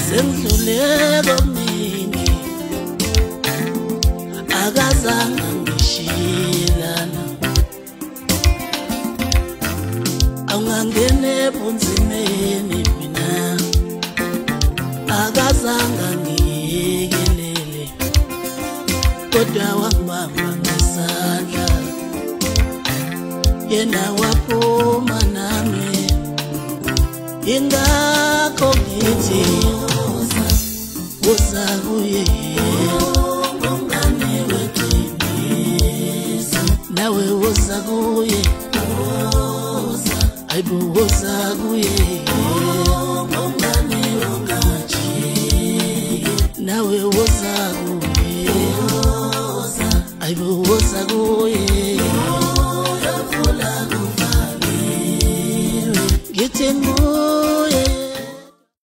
sengidluleko mningi akazange ngishilana awungangene ebunzimeni mina akazange ngiyekelele kodwa wangibamba ngesandla yena waphuma nami ingakho ngithi woza kuye ngomngane weqiniso nawe woza kuye ayibo woza kuye ngomngane ongajiki nawe woza kuye ayibo woza kuye